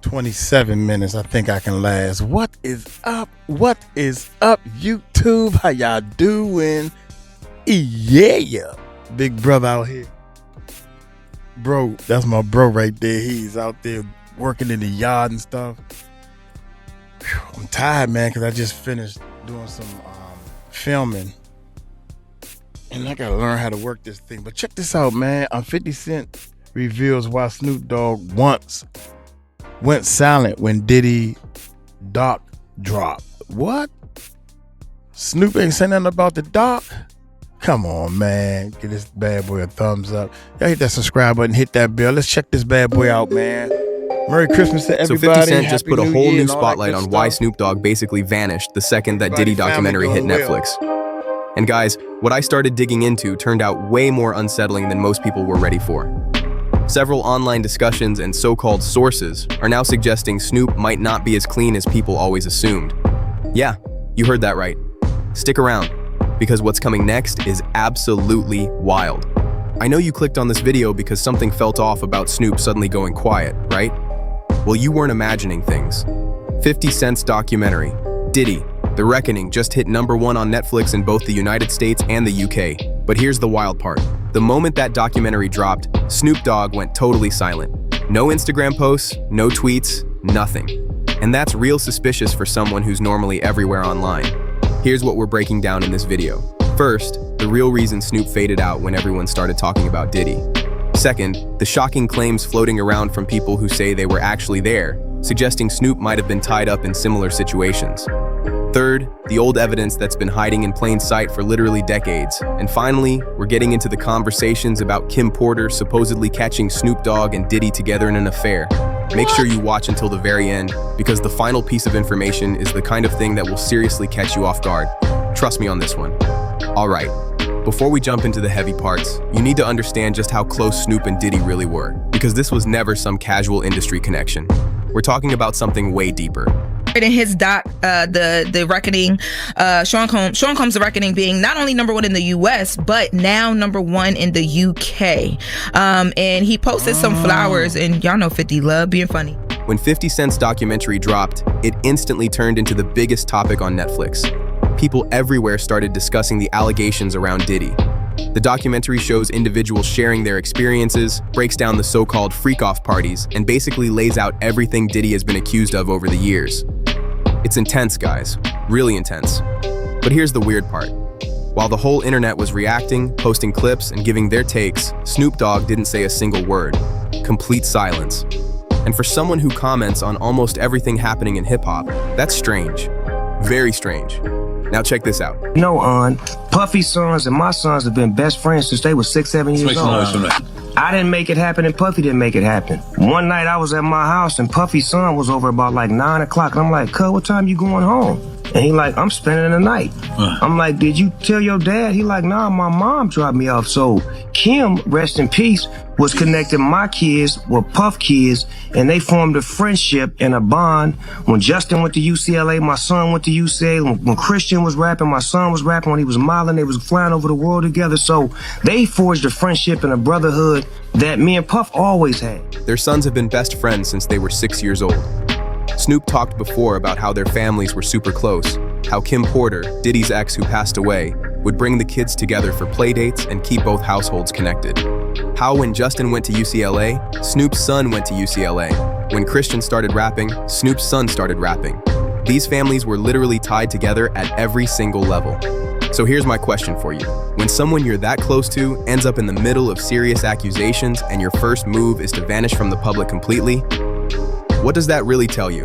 27 minutes I think I can last. What is up? What is up, YouTube? How y'all doing? Yeah. Big brother out here. Bro, that's my bro right there. He's out there working in the yard and stuff. Whew, I'm tired, man, because I just finished doing some filming. And I gotta learn how to work this thing. But check this out, man. 50 Cent reveals why Snoop Dogg once went silent when Diddy doc dropped. What? Snoop ain't saying nothing about the doc? Come on, man. Give this bad boy a thumbs up. Y'all hit that subscribe button, hit that bell. Let's check this bad boy out, man. Merry Christmas to everybody. So 50 Cent just put a whole new and spotlight on why Snoop Dogg basically vanished the second that Diddy documentary hit Netflix. And guys, what I started digging into turned out way more unsettling than most people were ready for. Several online discussions and so-called sources are now suggesting Snoop might not be as clean as people always assumed. Yeah, you heard that right. Stick around, because what's coming next is absolutely wild. I know you clicked on this video because something felt off about Snoop suddenly going quiet, right? Well, you weren't imagining things. 50 Cent's documentary, Diddy, The Reckoning, just hit #1 on Netflix in both the United States and the UK. But here's the wild part. The moment that documentary dropped, Snoop Dogg went totally silent. No Instagram posts, no tweets, nothing. And that's real suspicious for someone who's normally everywhere online. Here's what we're breaking down in this video. First, the real reason Snoop faded out when everyone started talking about Diddy. Second, the shocking claims floating around from people who say they were actually there, suggesting Snoop might have been tied up in similar situations. Third, the old evidence that's been hiding in plain sight for literally decades. And finally, we're getting into the conversations about Kim Porter supposedly catching Snoop Dogg and Diddy together in an affair. Make sure you watch until the very end, because the final piece of information is the kind of thing that will seriously catch you off guard. Trust me on this one. All right, before we jump into the heavy parts, you need to understand just how close Snoop and Diddy really were, because this was never some casual industry connection. We're talking about something way deeper. In his doc, the Reckoning, Sean Combs' The Reckoning being not only #1 in the US, but now #1 in the UK. And he posted some flowers, and y'all know 50 love being funny. When 50 Cent's documentary dropped, it instantly turned into the biggest topic on Netflix. People everywhere started discussing the allegations around Diddy. The documentary shows individuals sharing their experiences, breaks down the so-called freak-off parties, and basically lays out everything Diddy has been accused of over the years. It's intense, guys. Really intense. But here's the weird part. While the whole internet was reacting, posting clips, and giving their takes, Snoop Dogg didn't say a single word. Complete silence. And for someone who comments on almost everything happening in hip-hop, that's strange. Very strange. Now check this out. Puffy's sons and my sons have been best friends since they were 6, 7 years old. I didn't make it happen and Puffy didn't make it happen. One night I was at my house and Puffy's son was over about like 9 o'clock. And I'm like, cuz, what time you going home? And he like, I'm spending the night. I'm like, did you tell your dad? He like, nah, my mom dropped me off. So Kim, rest in peace, was connecting my kids with Puff kids, and they formed a friendship and a bond. When Justin went to UCLA, my son went to UCLA. When Christian was rapping, my son was rapping. When he was modeling, they was flying over the world together. So they forged a friendship and a brotherhood that me and Puff always had. Their sons have been best friends since they were 6 years old. Snoop talked before about how their families were super close, how Kim Porter, Diddy's ex who passed away, would bring the kids together for play dates and keep both households connected. How when Justin went to UCLA, Snoop's son went to UCLA. When Christian started rapping, Snoop's son started rapping. These families were literally tied together at every single level. So here's my question for you. When someone you're that close to ends up in the middle of serious accusations and your first move is to vanish from the public completely, what does that really tell you?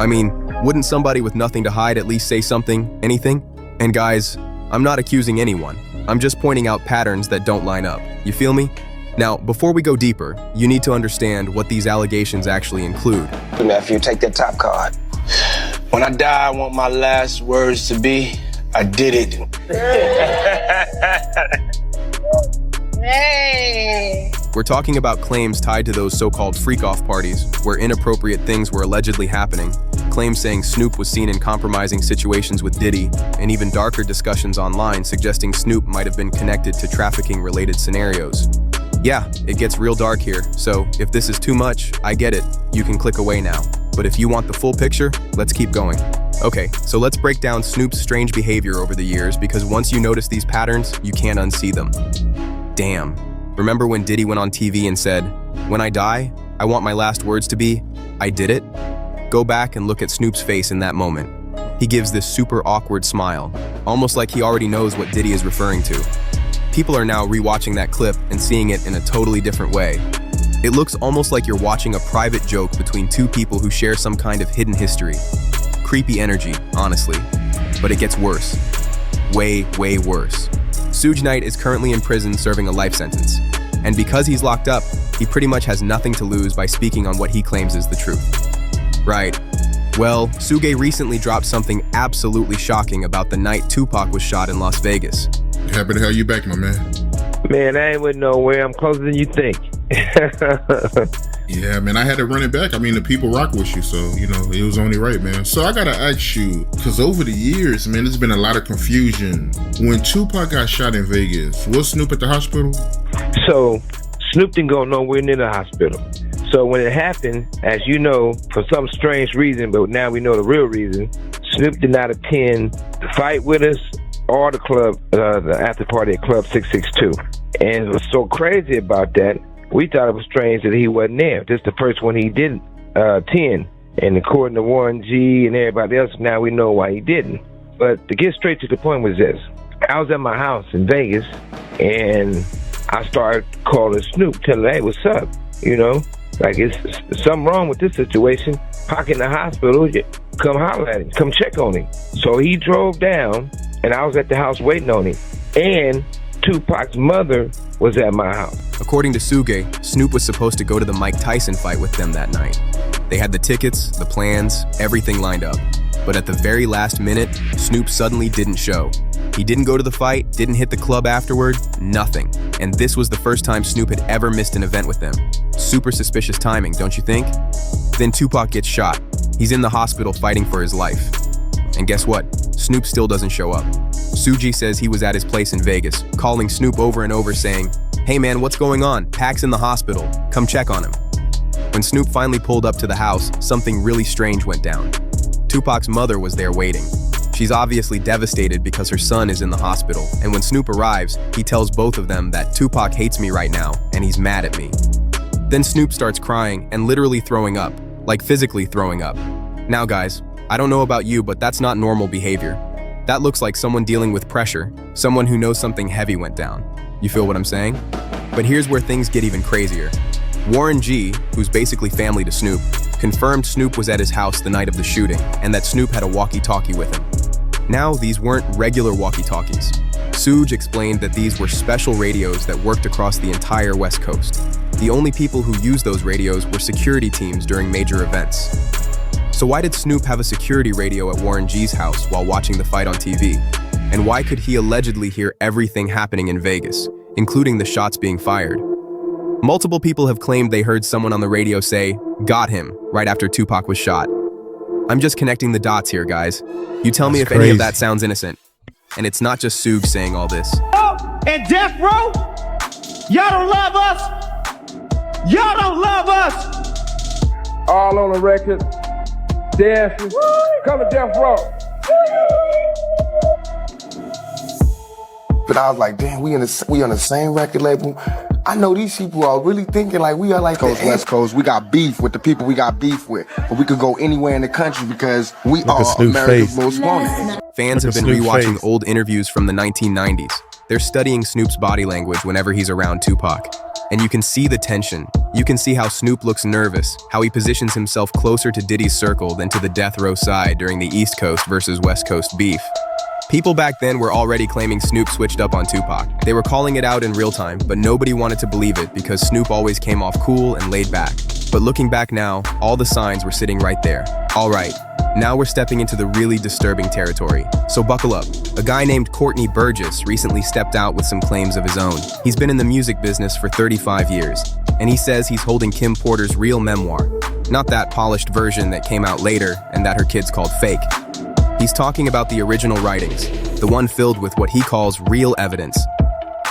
I mean, wouldn't somebody with nothing to hide at least say something, anything? And guys, I'm not accusing anyone. I'm just pointing out patterns that don't line up. You feel me? Now, before we go deeper, you need to understand what these allegations actually include. Nephew, take that top card. When I die, I want my last words to be, I did it. Hey! We're talking about claims tied to those so-called freak-off parties where inappropriate things were allegedly happening, claims saying Snoop was seen in compromising situations with Diddy, and even darker discussions online suggesting Snoop might have been connected to trafficking-related scenarios. Yeah, it gets real dark here, so if this is too much, I get it. You can click away now. But if you want the full picture, let's keep going. Okay, so let's break down Snoop's strange behavior over the years, because once you notice these patterns, you can't unsee them. Damn. Remember when Diddy went on TV and said, "When I die, I want my last words to be, I did it"? Go back and look at Snoop's face in that moment. He gives this super awkward smile, almost like he already knows what Diddy is referring to. People are now rewatching that clip and seeing it in a totally different way. It looks almost like you're watching a private joke between two people who share some kind of hidden history. Creepy energy, honestly. But it gets worse. Way, way worse. Suge Knight is currently in prison serving a life sentence. And because he's locked up, he pretty much has nothing to lose by speaking on what he claims is the truth. Right. Well, Suge recently dropped something absolutely shocking about the night Tupac was shot in Las Vegas. Happy to have you back, my man. Man, I ain't with nowhere. I'm closer than you think. Yeah, man, I had to run it back. I mean, the people rock with you, so, it was only right, man. So I gotta ask you, because over the years, man, there's been a lot of confusion. When Tupac got shot in Vegas, was Snoop at the hospital? So, Snoop didn't go nowhere near the hospital. So when it happened, as you know, for some strange reason, but now we know the real reason, Snoop did not attend the fight with us or the club, the after party at Club 662. And what's so crazy about that, we thought it was strange that he wasn't there. This is the first one he didn't attend. And according to Warren G and everybody else, now we know why he didn't. But to get straight to the point was this. I was at my house in Vegas, and I started calling Snoop, telling him, "Hey, what's up?" Like, it's something wrong with this situation. Pac in the hospital, come holler at him, come check on him. So he drove down, and I was at the house waiting on him. And Tupac's mother was at my house. According to Suge, Snoop was supposed to go to the Mike Tyson fight with them that night. They had the tickets, the plans, everything lined up. But at the very last minute, Snoop suddenly didn't show. He didn't go to the fight, didn't hit the club afterward, nothing. And this was the first time Snoop had ever missed an event with them. Super suspicious timing, don't you think? Then Tupac gets shot. He's in the hospital fighting for his life. And guess what? Snoop still doesn't show up. Suji says he was at his place in Vegas, calling Snoop over and over saying, "Hey man, what's going on? Pac's in the hospital. Come check on him." When Snoop finally pulled up to the house, something really strange went down. Tupac's mother was there waiting. She's obviously devastated because her son is in the hospital, and when Snoop arrives, he tells both of them that Tupac hates me right now, and he's mad at me. Then Snoop starts crying and literally throwing up, like physically throwing up. Now guys, I don't know about you, but that's not normal behavior. That looks like someone dealing with pressure, someone who knows something heavy went down. You feel what I'm saying? But here's where things get even crazier. Warren G, who's basically family to Snoop, confirmed Snoop was at his house the night of the shooting and that Snoop had a walkie-talkie with him. Now, these weren't regular walkie-talkies. Suge explained that these were special radios that worked across the entire West Coast. The only people who used those radios were security teams during major events. So why did Snoop have a security radio at Warren G's house while watching the fight on TV? And why could he allegedly hear everything happening in Vegas, including the shots being fired? Multiple people have claimed they heard someone on the radio say, "Got him," right after Tupac was shot. I'm just connecting the dots here, guys. You tell me if any of that sounds innocent. And it's not just Suge saying all this. Oh, and Death Row, y'all don't love us. Y'all don't love us. All on the record. Death. Come to Death Row. But I was like, damn, we on the same record label. I know these people are really thinking like we are like Coast, West Coast. We got beef with the people we got beef with. But we could go anywhere in the country because we are America's most wanted. Fans have been rewatching old interviews from the 1990s. They're studying Snoop's body language whenever he's around Tupac. And you can see the tension. You can see how Snoop looks nervous, how he positions himself closer to Diddy's circle than to the death row side during the East Coast versus West Coast beef. People back then were already claiming Snoop switched up on Tupac. They were calling it out in real time, but nobody wanted to believe it because Snoop always came off cool and laid back. But looking back now, all the signs were sitting right there. All right, now we're stepping into the really disturbing territory. So buckle up. A guy named Courtney Burgess recently stepped out with some claims of his own. He's been in the music business for 35 years, and he says he's holding Kim Porter's real memoir. Not that polished version that came out later and that her kids called fake. He's talking about the original writings, the one filled with what he calls real evidence.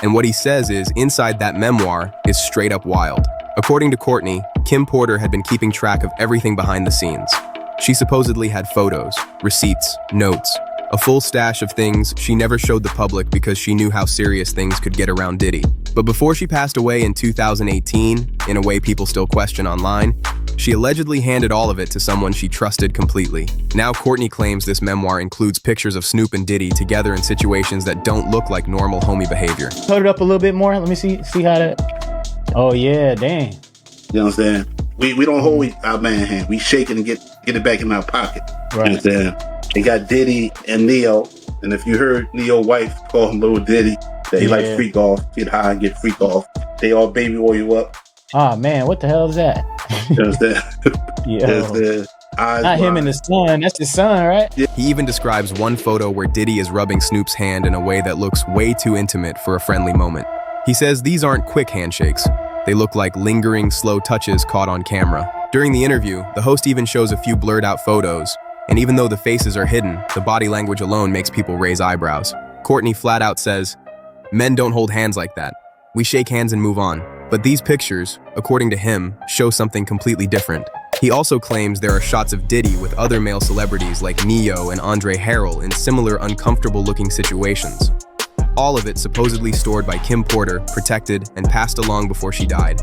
And what he says is, inside that memoir is straight up wild. According to Courtney, Kim Porter had been keeping track of everything behind the scenes. She supposedly had photos, receipts, notes, a full stash of things she never showed the public because she knew how serious things could get around Diddy. But before she passed away in 2018, in a way people still question online, she allegedly handed all of it to someone she trusted completely. Now Courtney claims this memoir includes pictures of Snoop and Diddy together in situations that don't look like normal homie behavior. Hold it up a little bit more. Let me see how that. Oh yeah, dang. You know what I'm saying? We don't hold our man hand. We shake it and get it back in our pocket. Right. You know what I'm saying? They got Diddy and Neo, and if you heard Neo's wife call him Little Diddy, that he like freak off, get high and get freak off. They all baby oil you up. Oh man, what the hell is that? You know what I'm saying? Not him and his son. That's his son, right? Yeah. He even describes one photo where Diddy is rubbing Snoop's hand in a way that looks way too intimate for a friendly moment. He says these aren't quick handshakes. They look like lingering, slow touches caught on camera. During the interview, the host even shows a few blurred out photos, and even though the faces are hidden, the body language alone makes people raise eyebrows. Courtney flat out says, "Men don't hold hands like that. We shake hands and move on." But these pictures, according to him, show something completely different. He also claims there are shots of Diddy with other male celebrities like Neo and Andre Harrell in similar uncomfortable-looking situations. All of it supposedly stored by Kim Porter, protected, and passed along before she died.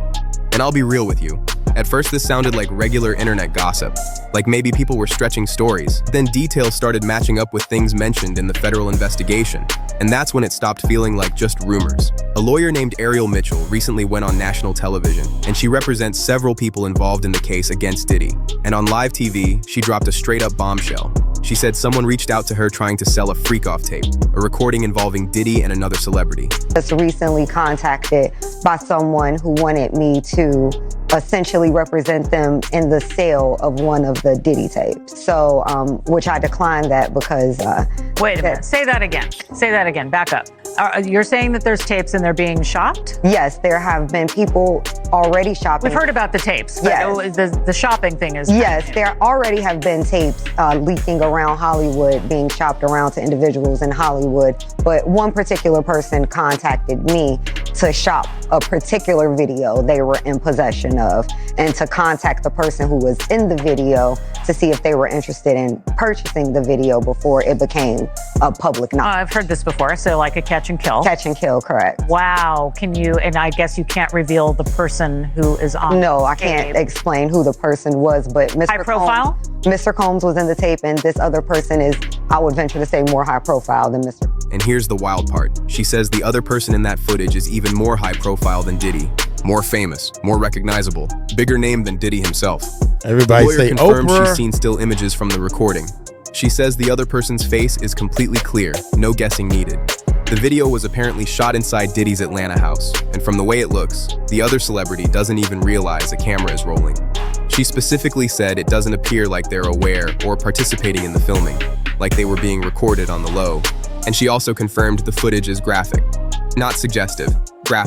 And I'll be real with you. At first this sounded like regular internet gossip, like maybe people were stretching stories. Then details started matching up with things mentioned in the federal investigation, and that's when it stopped feeling like just rumors. A lawyer named Ariel Mitchell recently went on national television, and she represents several people involved in the case against Diddy. And on live TV, she dropped a straight-up bombshell. She said someone reached out to her trying to sell a freak-off tape, a recording involving Diddy and another celebrity. I was recently contacted by someone who wanted me to essentially represent them in the sale of one of the Diddy tapes. So, which I declined that because... Wait a minute, say that again. Say that again, back up. You're saying that there's tapes and they're being shopped? Yes, there have been people already shopping. We've heard about the tapes, but yes. The shopping thing is... Yes, there already have been tapes leaking around Hollywood, being shopped around to individuals in Hollywood. But one particular person contacted me to shop a particular video they were in possession of, and to contact the person who was in the video to see if they were interested in purchasing the video before it became a public knowledge. I've heard this before, so like a catch and kill. Catch and kill, correct. Wow, can you, and I guess you can't reveal the person who is on No, I can't explain who the person was, but Mr. High profile? Mr. Combs was in the tape, and this other person is, I would venture to say, more high profile than Mr. And here's the wild part. She says the other person in that footage is even more high profile than Diddy. More famous, more recognizable, bigger name than Diddy himself. Everybody say Oprah. The lawyer confirms Oprah. she's seen still images from the recording. She says the other person's face is completely clear, no guessing needed. The video was apparently shot inside Diddy's Atlanta house, and from the way it looks, the other celebrity doesn't even realize a camera is rolling. She specifically said it doesn't appear like they're aware or participating in the filming, like they were being recorded on the low. And she also confirmed the footage is graphic, not suggestive.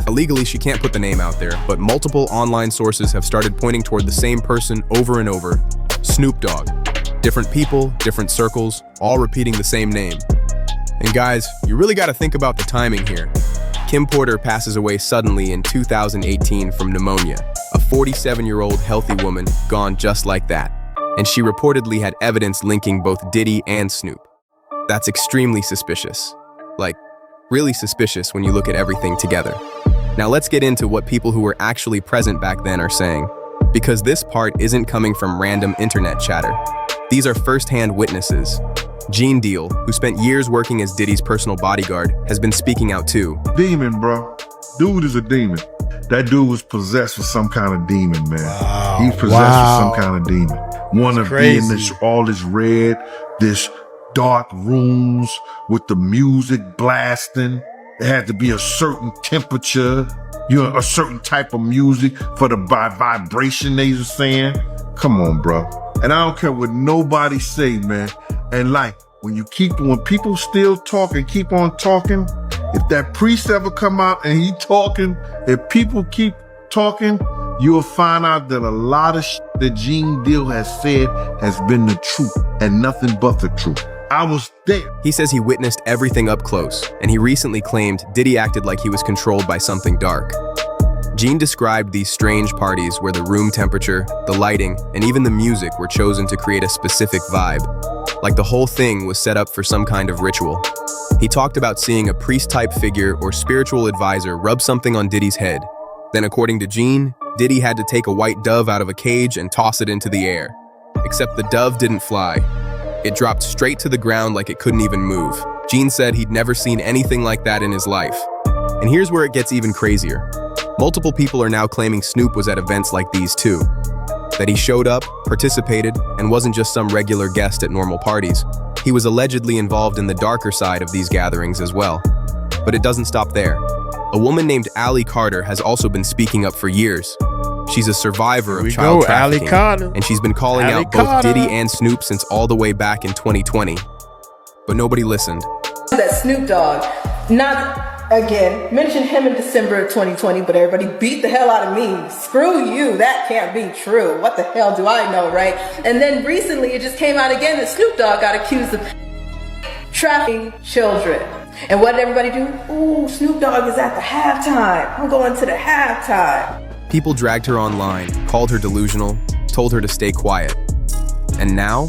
Legally, she can't put the name out there, but multiple online sources have started pointing toward the same person over and over, Snoop Dogg. Different people, different circles, all repeating the same name. And guys, you really got to think about the timing here. Kim Porter passes away suddenly in 2018 from pneumonia, a 47-year-old healthy woman gone just like that. And she reportedly had evidence linking both Diddy and Snoop. That's extremely suspicious. Like, really suspicious when you look at everything together. Now let's get into what people who were actually present back then are saying, because this part isn't coming from random internet chatter. These are first-hand witnesses. Gene Deal, who spent years working as Diddy's personal bodyguard, has been speaking out too. Demon, bro. Dude is a demon. That dude was possessed with some kind of demon, man. Wow. He's possessed with some kind of demon. One of being this, all this red, this dark rooms with the music blasting. It had to be a certain temperature, a certain type of music for the vibration they were saying. Come on, bro. And I don't care what nobody say, man. And like, when people still talk and keep on talking, if that priest ever come out and he talking, if people keep talking, you'll find out that a lot of shit that Gene Deal has said has been the truth and nothing but the truth. I was there. He says he witnessed everything up close, and he recently claimed Diddy acted like he was controlled by something dark. Gene described these strange parties where the room temperature, the lighting, and even the music were chosen to create a specific vibe, like the whole thing was set up for some kind of ritual. He talked about seeing a priest-type figure or spiritual advisor rub something on Diddy's head. Then, according to Gene, Diddy had to take a white dove out of a cage and toss it into the air. Except the dove didn't fly. It dropped straight to the ground like it couldn't even move. Gene said he'd never seen anything like that in his life. And here's where it gets even crazier. Multiple people are now claiming Snoop was at events like these too. That he showed up, participated, and wasn't just some regular guest at normal parties. He was allegedly involved in the darker side of these gatherings as well. But it doesn't stop there. A woman named Allie Carter has also been speaking up for years. She's a survivor of child trafficking, and she's been calling out both Diddy and Snoop since all the way back in 2020. But nobody listened. That Snoop Dogg, mentioned him in December of 2020, but everybody beat the hell out of me. Screw you, that can't be true. What the hell do I know, right? And then recently it just came out again that Snoop Dogg got accused of trafficking children. And what did everybody do? Ooh, Snoop Dogg is at the halftime. I'm going to the halftime. People dragged her online, called her delusional, told her to stay quiet. And now,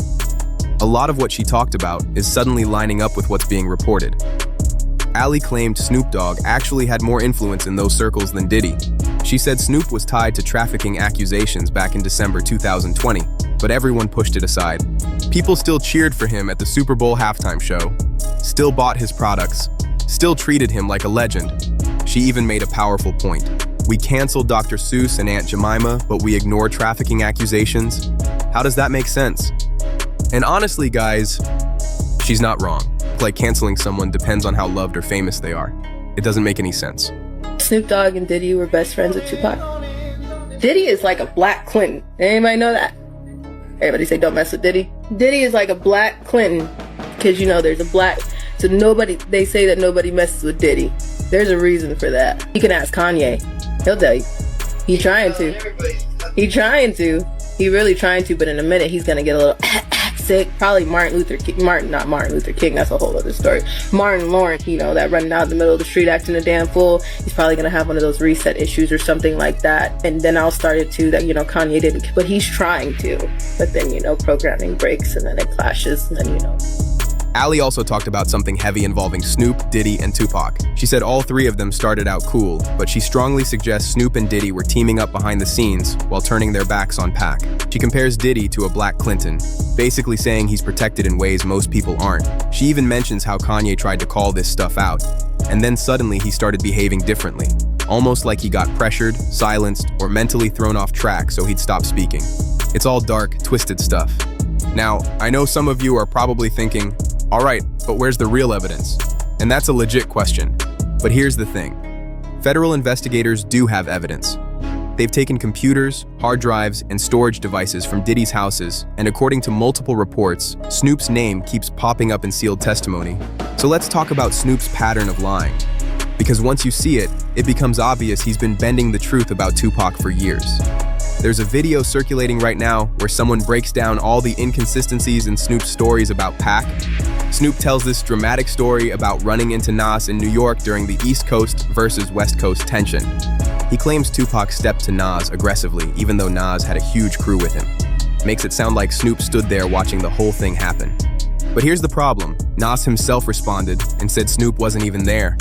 a lot of what she talked about is suddenly lining up with what's being reported. Allie claimed Snoop Dogg actually had more influence in those circles than Diddy. She said Snoop was tied to trafficking accusations back in December 2020, but everyone pushed it aside. People still cheered for him at the Super Bowl halftime show, still bought his products, still treated him like a legend. She even made a powerful point. We canceled Dr. Seuss and Aunt Jemima, but we ignore trafficking accusations? How does that make sense? And honestly, guys, she's not wrong. Like canceling someone depends on how loved or famous they are. It doesn't make any sense. Snoop Dogg and Diddy were best friends with Tupac. Diddy is like a Black Clinton. Anybody know that? Everybody say don't mess with Diddy. Diddy is like a Black Clinton, because you know there's a black. So they say that nobody messes with Diddy. There's a reason for that. You can ask Kanye. He'll tell you. He's trying to. He really trying to, but in a minute he's gonna get a little sick. Probably not Martin Luther King, that's a whole other story. Martin Lawrence, that running out in the middle of the street acting a damn fool. He's probably gonna have one of those reset issues or something like that. And then I'll start it too that, Kanye didn't, but he's trying to. But then, programming breaks and then it clashes and then, Allie also talked about something heavy involving Snoop, Diddy, and Tupac. She said all three of them started out cool, but she strongly suggests Snoop and Diddy were teaming up behind the scenes while turning their backs on Pac. She compares Diddy to a Black Clinton, basically saying he's protected in ways most people aren't. She even mentions how Kanye tried to call this stuff out, and then suddenly he started behaving differently, almost like he got pressured, silenced, or mentally thrown off track so he'd stop speaking. It's all dark, twisted stuff. Now, I know some of you are probably thinking, all right, but where's the real evidence? And that's a legit question. But here's the thing. Federal investigators do have evidence. They've taken computers, hard drives, and storage devices from Diddy's houses, and according to multiple reports, Snoop's name keeps popping up in sealed testimony. So let's talk about Snoop's pattern of lying. Because once you see it, it becomes obvious he's been bending the truth about Tupac for years. There's a video circulating right now where someone breaks down all the inconsistencies in Snoop's stories about Pac. Snoop tells this dramatic story about running into Nas in New York during the East Coast versus West Coast tension. He claims Tupac stepped to Nas aggressively, even though Nas had a huge crew with him. Makes it sound like Snoop stood there watching the whole thing happen. But here's the problem. Nas himself responded and said Snoop wasn't even there.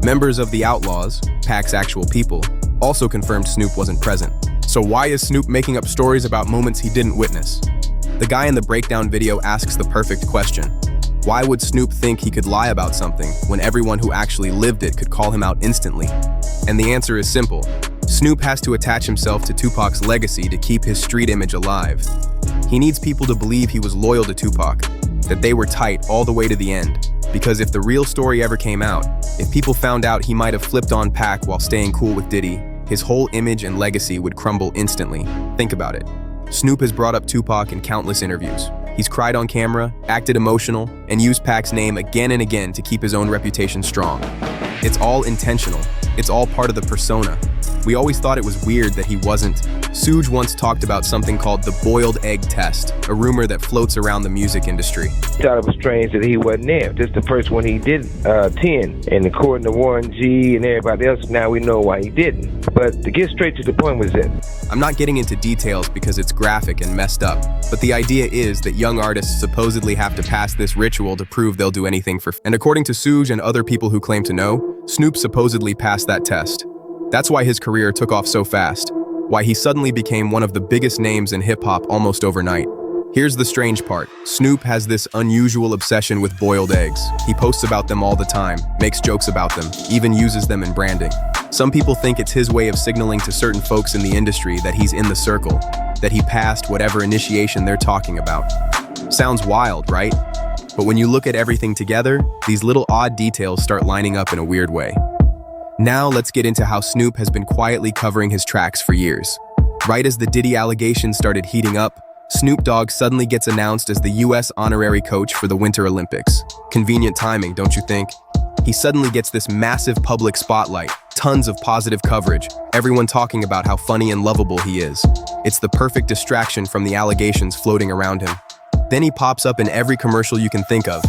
Members of the Outlaws, Pac's actual people, also confirmed Snoop wasn't present. So why is Snoop making up stories about moments he didn't witness? The guy in the breakdown video asks the perfect question. Why would Snoop think he could lie about something when everyone who actually lived it could call him out instantly? And the answer is simple. Snoop has to attach himself to Tupac's legacy to keep his street image alive. He needs people to believe he was loyal to Tupac, that they were tight all the way to the end. Because if the real story ever came out, if people found out he might have flipped on Pac while staying cool with Diddy, his whole image and legacy would crumble instantly. Think about it. Snoop has brought up Tupac in countless interviews. He's cried on camera, acted emotional, and used Pac's name again and again to keep his own reputation strong. It's all intentional. It's all part of the persona. We always thought it was weird that he wasn't. Suge once talked about something called the boiled egg test, a rumor that floats around the music industry. Thought it was strange that he wasn't there. This is the first one he did 10, and according to Warren G and everybody else, now we know why he didn't. But to get straight to the point was this. I'm not getting into details because it's graphic and messed up, but the idea is that young artists supposedly have to pass this ritual to prove they'll do anything for. And according to Suge and other people who claim to know, Snoop supposedly passed that test. That's why his career took off so fast, why he suddenly became one of the biggest names in hip-hop almost overnight. Here's the strange part. Snoop has this unusual obsession with boiled eggs. He posts about them all the time, makes jokes about them, even uses them in branding. Some people think it's his way of signaling to certain folks in the industry that he's in the circle, that he passed whatever initiation they're talking about. Sounds wild, right? But when you look at everything together, these little odd details start lining up in a weird way. Now let's get into how Snoop has been quietly covering his tracks for years. Right as the Diddy allegations started heating up, Snoop Dogg suddenly gets announced as the US honorary coach for the Winter Olympics. Convenient timing, don't you think? He suddenly gets this massive public spotlight, tons of positive coverage, everyone talking about how funny and lovable he is. It's the perfect distraction from the allegations floating around him. Then he pops up in every commercial you can think of.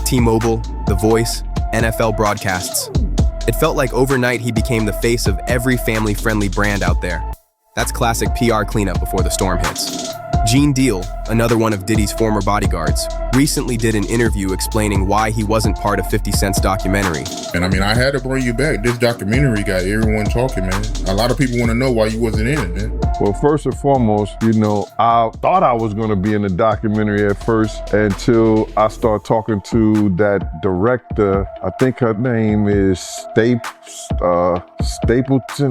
T-Mobile, The Voice, NFL broadcasts. It felt like overnight he became the face of every family-friendly brand out there. That's classic PR cleanup before the storm hits. Gene Deal, another one of Diddy's former bodyguards, recently did an interview explaining why he wasn't part of 50 Cent's documentary. And I mean, I had to bring you back. This documentary got everyone talking, man. A lot of people want to know why you wasn't in it, man. Well, first and foremost, you know, I thought I was going to be in the documentary at first until I started talking to that director. I think her name is Stapleton.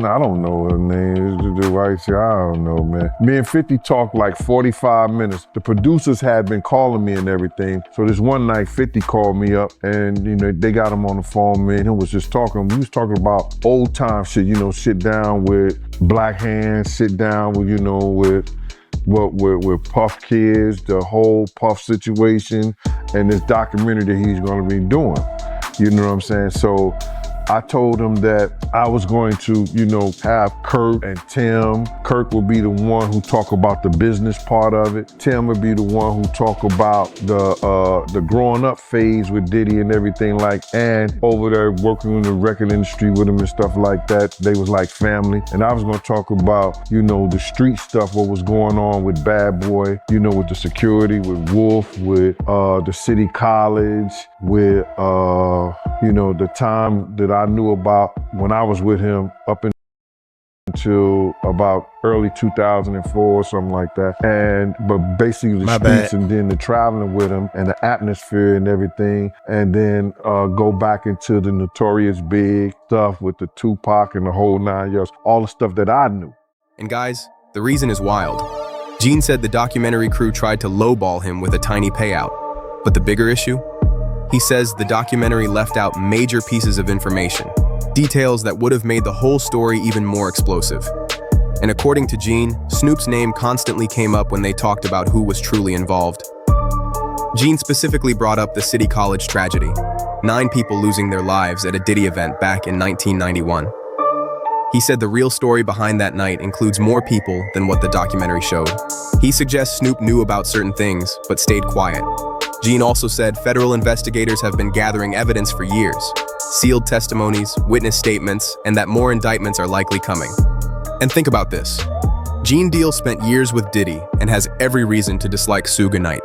I don't know her name. I don't know, man. Me and 50 talked like 45 minutes. The producers had been calling me and everything. So this one night, 50 called me up and, you know, they got him on the phone, man. He was just talking. We was talking about old time shit, you know, sit down with Black Hands, sit down with, you know, with Puff Kids, the whole Puff situation, and this documentary that he's going to be doing. You know what I'm saying? So I told him that I was going to, you know, have Kurt and Tim. Kurt would be the one who talk about the business part of it. Tim would be the one who talk about the growing up phase with Diddy and everything and over there working in the record industry with him and stuff like that. They was like family. And I was going to talk about, you know, the street stuff, what was going on with Bad Boy, you know, with the security, with Wolf, with the City College, with, you know, the time that I knew about when I was with him up until about early 2004 or something like that. But basically the streets and then the traveling with him and the atmosphere and everything. And then go back into the Notorious Big stuff with the Tupac and the whole 9 years, all the stuff that I knew. And guys, the reason is wild. Gene said the documentary crew tried to lowball him with a tiny payout. But the bigger issue? He says the documentary left out major pieces of information, details that would have made the whole story even more explosive. And according to Gene, Snoop's name constantly came up when they talked about who was truly involved. Gene specifically brought up the City College tragedy, 9 people losing their lives at a Diddy event back in 1991. He said the real story behind that night includes more people than what the documentary showed. He suggests Snoop knew about certain things, but stayed quiet. Gene also said federal investigators have been gathering evidence for years, sealed testimonies, witness statements, and that more indictments are likely coming. And think about this. Gene Deal spent years with Diddy and has every reason to dislike Suge Knight,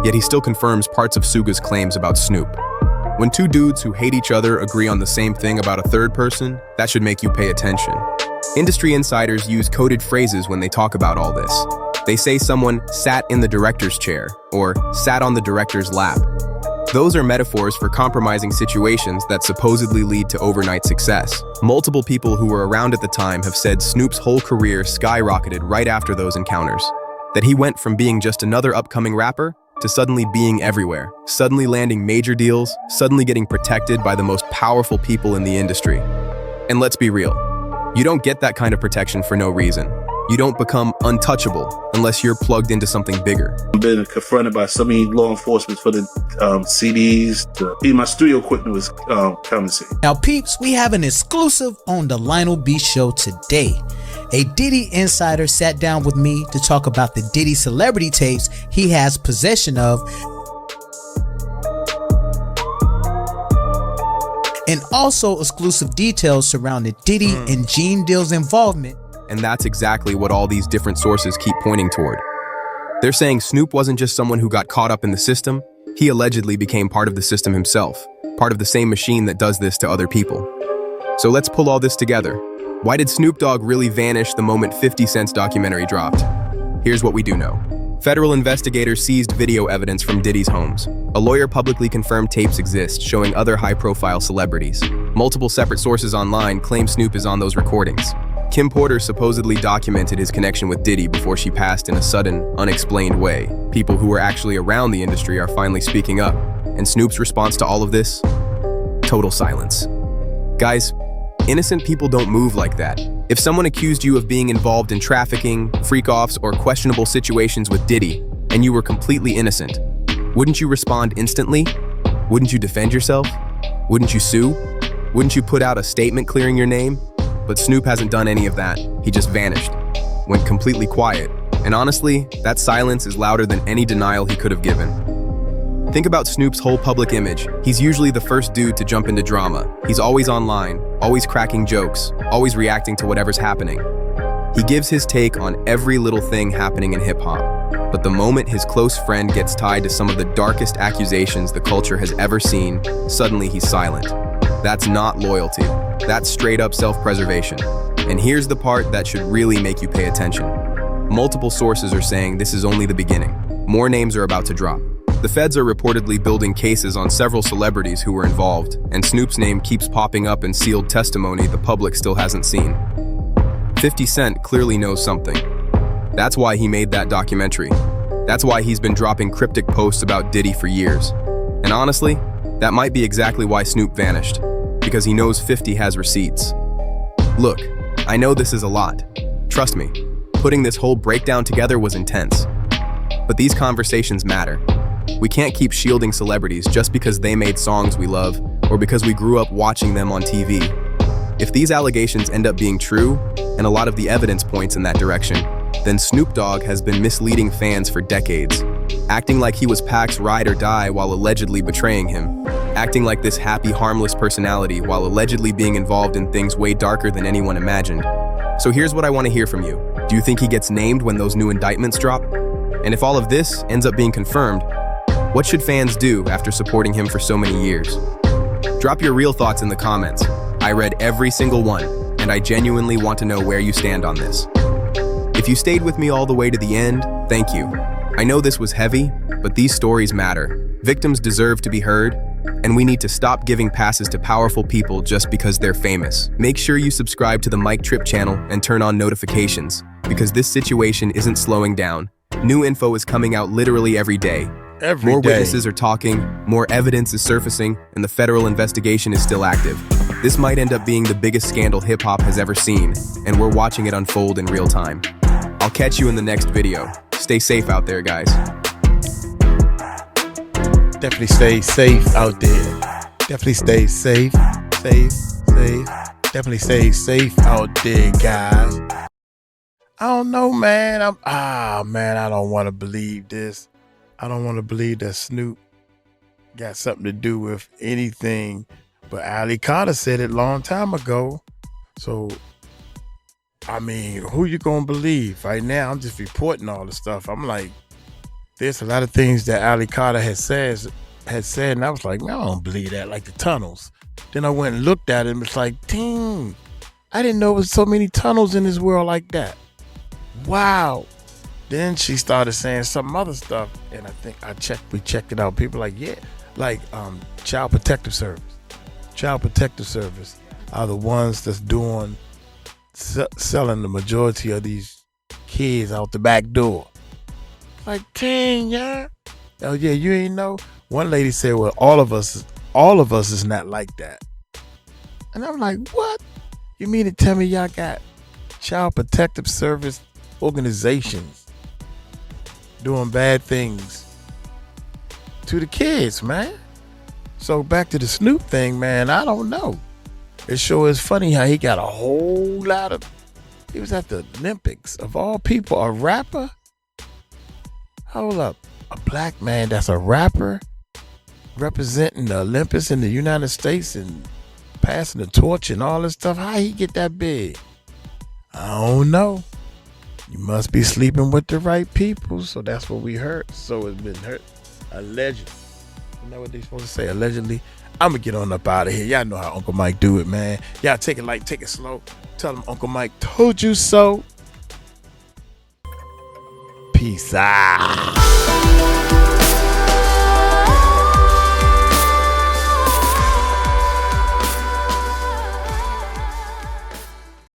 yet he still confirms parts of Suge's claims about Snoop. When two dudes who hate each other agree on the same thing about a third person, that should make you pay attention. Industry insiders use coded phrases when they talk about all this. They say someone sat in the director's chair or sat on the director's lap. Those are metaphors for compromising situations that supposedly lead to overnight success. Multiple people who were around at the time have said Snoop's whole career skyrocketed right after those encounters. That he went from being just another upcoming rapper to suddenly being everywhere, suddenly landing major deals, suddenly getting protected by the most powerful people in the industry. And let's be real, you don't get that kind of protection for no reason. You don't become untouchable unless you're plugged into something bigger. I've been confronted by so many law enforcement for the CDs. Even my studio equipment was confiscated. Now, peeps, we have an exclusive on the Lionel B Show today. A Diddy insider sat down with me to talk about the Diddy celebrity tapes he has possession of, and also exclusive details surrounding Diddy and Gene Deal's involvement. And that's exactly what all these different sources keep pointing toward. They're saying Snoop wasn't just someone who got caught up in the system, he allegedly became part of the system himself, part of the same machine that does this to other people. So let's pull all this together. Why did Snoop Dogg really vanish the moment 50 Cent's documentary dropped? Here's what we do know. Federal investigators seized video evidence from Diddy's homes. A lawyer publicly confirmed tapes exist showing other high-profile celebrities. Multiple separate sources online claim Snoop is on those recordings. Kim Porter supposedly documented his connection with Diddy before she passed in a sudden, unexplained way. People who were actually around the industry are finally speaking up. And Snoop's response to all of this? Total silence. Guys, innocent people don't move like that. If someone accused you of being involved in trafficking, freak-offs, or questionable situations with Diddy, and you were completely innocent, wouldn't you respond instantly? Wouldn't you defend yourself? Wouldn't you sue? Wouldn't you put out a statement clearing your name? But Snoop hasn't done any of that. He just vanished, went completely quiet. And honestly, that silence is louder than any denial he could have given. Think about Snoop's whole public image. He's usually the first dude to jump into drama. He's always online, always cracking jokes, always reacting to whatever's happening. He gives his take on every little thing happening in hip-hop. But the moment his close friend gets tied to some of the darkest accusations the culture has ever seen, suddenly he's silent. That's not loyalty. That's straight-up self-preservation. And here's the part that should really make you pay attention. Multiple sources are saying this is only the beginning. More names are about to drop. The feds are reportedly building cases on several celebrities who were involved, and Snoop's name keeps popping up in sealed testimony the public still hasn't seen. 50 Cent clearly knows something. That's why he made that documentary. That's why he's been dropping cryptic posts about Diddy for years. And honestly, that might be exactly why Snoop vanished, because he knows 50 has receipts. Look, I know this is a lot. Trust me, putting this whole breakdown together was intense. But these conversations matter. We can't keep shielding celebrities just because they made songs we love or because we grew up watching them on TV. If these allegations end up being true, and a lot of the evidence points in that direction, then Snoop Dogg has been misleading fans for decades, acting like he was Pac's ride or die while allegedly betraying him, acting like this happy, harmless personality while allegedly being involved in things way darker than anyone imagined. So here's what I want to hear from you. Do you think he gets named when those new indictments drop? And if all of this ends up being confirmed, what should fans do after supporting him for so many years? Drop your real thoughts in the comments. I read every single one, and I genuinely want to know where you stand on this. If you stayed with me all the way to the end, thank you. I know this was heavy, but these stories matter. Victims deserve to be heard, and we need to stop giving passes to powerful people just because they're famous. Make sure you subscribe to the Mike Tripp channel and turn on notifications, because this situation isn't slowing down. New info is coming out literally every day. More witnesses are talking, more evidence is surfacing, and the federal investigation is still active. This might end up being the biggest scandal hip-hop has ever seen, and we're watching it unfold in real time. I'll catch you in the next video. Stay safe out there, guys. Definitely stay safe out there. Definitely stay safe. Definitely stay safe out there, guys. I don't know, man. I don't want to believe this. I don't want to believe that Snoop got something to do with anything. But Ali Carter said it a long time ago. So, I mean, who you gonna believe? Right now, I'm just reporting all the stuff. I'm like, there's a lot of things that Ali Carter had said, and I was like, man, I don't believe that, like the tunnels. Then I went and looked at it, and it's like, dang, I didn't know there was so many tunnels in this world like that. Wow. Then she started saying some other stuff, and I think we checked it out. People like, yeah, like Child Protective Service. Child Protective Service are the ones that's doing selling the majority of these kids out the back door. Like, dang, yeah. Oh yeah, you ain't know. One lady said, well, all of us is not like that. And I'm like, what? You mean to tell me y'all got Child Protective Service organizations doing bad things to the kids, man. So back to the Snoop thing, man, I don't know. It sure is funny how he got a whole lot of... He was at the Olympics. Of all people, a rapper? Hold up. A black man that's a rapper representing the Olympics in the United States and passing the torch and all this stuff. How he get that big? I don't know. You must be sleeping with the right people. So that's what we heard. So it's been heard. Allegedly. You know what they supposed to say? Allegedly. I'm going to get on up out of here. Y'all know how Uncle Mike do it, man. Y'all take it light, take it slow. Tell him Uncle Mike told you so. Peace out.